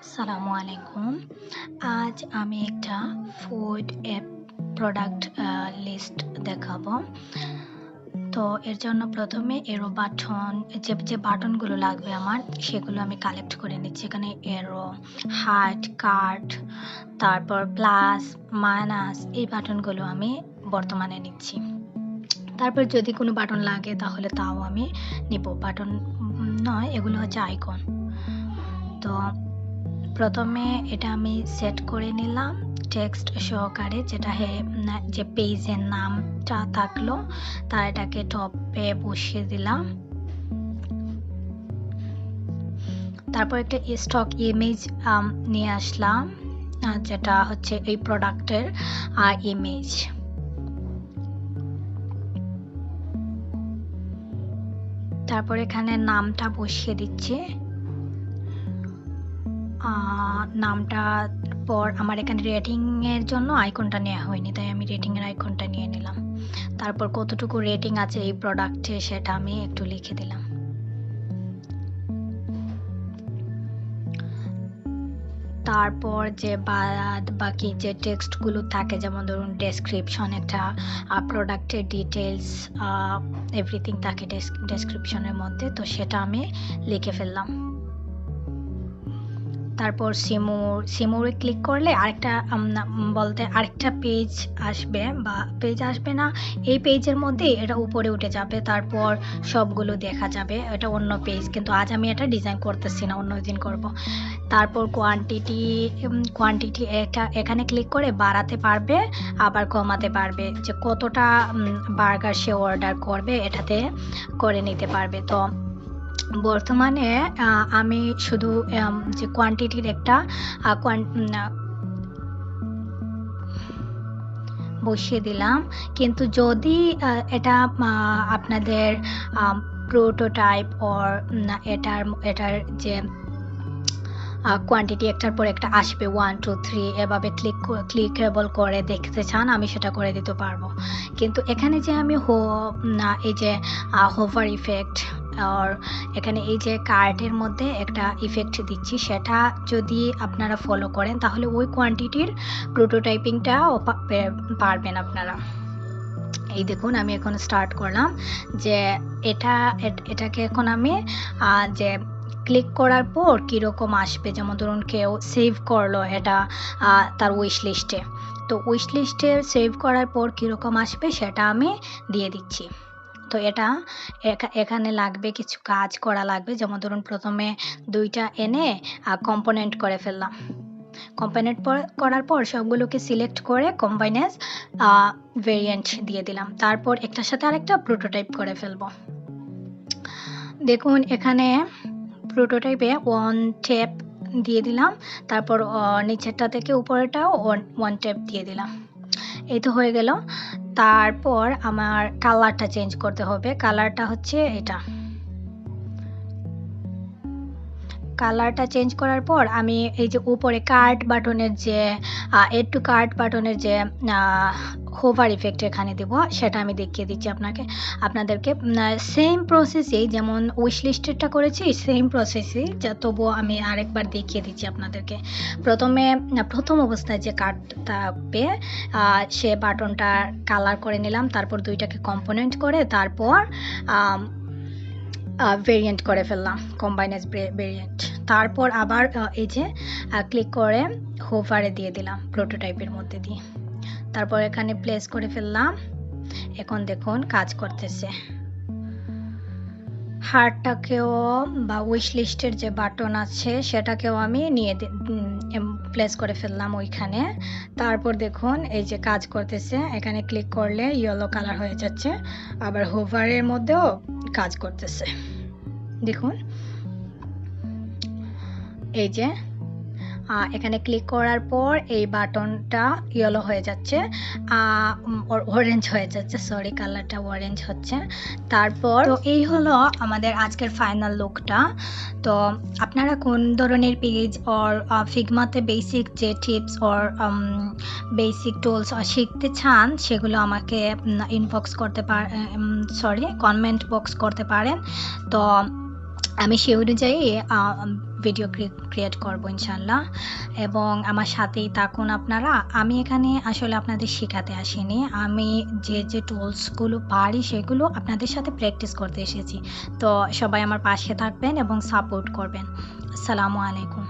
আসসালামু আলাইকুম। আজ আমি একটা ফুড অ্যাপ প্রোডাক্ট লিস্ট দেখাবো। তো এর জন্য প্রথমে এরো বাটন যে বাটনগুলো লাগবে আমার সেগুলো আমি কালেক্ট করে নিচ্ছি। এখানে এরো, হার্ট, কার্ট, তারপর প্লাস, মাইনাস এই বাটনগুলো আমি বর্তমানে নিচ্ছি। তারপর যদি কোনো বাটন লাগে তাহলে তাও আমি নিব। বাটন নয়, এগুলো হচ্ছে আইকন। তো প্রথমে এটা আমি সেট করে নিলাম টেক্সট সহকারে, যে পেজের নামটা থাকলো তার এটাকে টপে বসিয়ে দিলাম। তারপর একটা স্টক ইমেজ নিয়ে আসলাম, যেটা হচ্ছে এই প্রোডাক্টের ইমেজ। তারপর এখানে নামটা বসিয়ে দিচ্ছি। নামটা পর আমার এখানে রেটিং এর জন্য আইকনটা নেওয়া হয়নি, তাই আমি রেটিং এর আইকনটা নিয়ে নিলাম। তারপর কতটুকু রেটিং আছে এই প্রোডাক্টে সেটা আমি একটু লিখে দিলাম। তারপর যে বাকি যে টেক্সটগুলো থাকে, যেমন ধরুন ডেসক্রিপশন, একটা প্রোডাক্টের ডিটেলস, এভরিথিং থাকে ডেসক্রিপশনের মধ্যে, তো সেটা আমি লিখে ফেললাম। তারপর সিমোরে ক্লিক করলে আরেকটা পেজ আসবে, বা পেজ আসবে না, এই পেজের মধ্যে এটা উপরে উঠে যাবে, তারপর সবগুলো দেখা যাবে। এটা অন্য পেজ, কিন্তু আজ আমি এটা ডিজাইন করতেছি না, অন্য দিন করব। তারপর কোয়ান্টিটি এখানে ক্লিক করে বাড়াতে পারবে, আবার কমাতে পারবে, যে কতটা বার্গার সে অর্ডার করবে এটাতে করে নিতে পারবে। তো বর্তমানে আমি শুধু যে কোয়ান্টিটির একটা বসিয়ে দিলাম, কিন্তু যদি এটা আপনাদের প্রোটোটাইপ অর এটার যে কোয়ান্টিটি একটার পর একটা আসবে 1 2 3 এভাবে ক্লিকেবল করে দেখতে চান, আমি সেটা করে দিতে পারবো। কিন্তু এখানে যে আমি এই যে হোভার ইফেক্ট আর এখানে এই যে কার্টের মধ্যে একটা ইফেক্ট দিচ্ছি, সেটা যদি আপনারা ফলো করেন তাহলে ওই কোয়ান্টিটির প্রোটোটাইপিংটাও পারবেন আপনারা। এই দেখুন, আমি এখন স্টার্ট করলাম যে এটাকে এখন আমি যে ক্লিক করার পর কীরকম আসবে, যেমন ধরুন কেউ সেভ করলো এটা তার উইশ লিস্টে, তো উইশ লিস্টে সেভ করার পর কীরকম আসবে সেটা আমি দিয়ে দিচ্ছি। তো এটা এখানে লাগবে কিছু কাজ করা লাগবে, যেমন ধরুন প্রথমে দুইটা এনে কম্পোনেন্ট করে ফেললাম। কম্পোনেন্ট করার পর সবগুলোকে সিলেক্ট করে কম্বাইনেস ভেরিয়েন্ট দিয়ে দিলাম। তারপর একটার সাথে আরেকটা প্রোটোটাইপ করে ফেলবো। দেখুন এখানে প্রোটোটাইপে 1 ট্যাপ দিয়ে দিলাম, তারপর নিচেরটা থেকে উপরেটাও 1 ট্যাপ দিয়ে দিলাম। এই তো হয়ে গেল। তারপর আমার কালারটা চেঞ্জ করতে হবে। কালারটা হচ্ছে এটা। কালারটা চেঞ্জ করার পর আমি এই যে উপরে কার্ট বাটনের যে এড টু কার্ট বাটনের যে হোভার ইফেক্ট এখানে দেব, সেটা আমি দেখিয়ে দিচ্ছি আপনাদেরকে। সেম প্রসেসেই যেমন উইশ লিস্টেরটা করেছি, সেম প্রসেসেই, তবুও আমি আরেকবার দেখিয়ে দিচ্ছি আপনাদেরকে। প্রথম অবস্থায় যে কার্ট থাকবে সে বাটনটা কালার করে নিলাম, তারপর দুইটাকে কম্পোনেন্ট করে তারপর ভেরিয়েন্ট করে ফেললাম, কম্বাইনেস ভেরিয়েন্ট। তারপর আবার এই যে ক্লিক করে হোভারে দিয়ে দিলাম প্রোটোটাইপের মধ্যে দিয়ে, তারপর এখানে প্লেস করে ফেললাম। এখন দেখুন কাজ করতেছে। হার্টটাকেও বা উইশ লিস্টের যে বাটন আছে সেটাকেও আমি নিয়ে প্লেস করে ফেললাম ওইখানে। তারপর দেখুন এই যে কাজ করতেছে, এখানে ক্লিক করলে ইয়েলো কালার হয়ে যাচ্ছে, আবার হোভারের মধ্যেও কাজ করতেছে। দেখুন এই যে এখানে ক্লিক করার পর এই বাটনটা ইয়েলো হয়ে যাচ্ছে, অরেঞ্জ হয়ে যাচ্ছে, সরি, কালারটা অরেঞ্জ হচ্ছে। তারপর তো এই হলো আমাদের আজকের ফাইনাল লুকটা। তো আপনারা কোন ধরনের পেজ অর ফিগমাতে বেসিক যে টিপস অর বেসিক টুলস শিখতে চান সেগুলো আমাকে কমেন্ট বক্স করতে পারেন। তো আমি সেই অনুযায়ী ভিডিও ক্রিয়েট করব ইনশাল্লাহ, এবং আমার সাথেই থাকুন আপনারা। আমি এখানে আসলে আপনাদের শেখাতে আসিনি, আমি যে টুলসগুলো পারি সেগুলো আপনাদের সাথে প্র্যাকটিস করতে এসেছি। তো সবাই আমার পাশে থাকবেন এবং সাপোর্ট করবেন। আসসালামু আলাইকুম।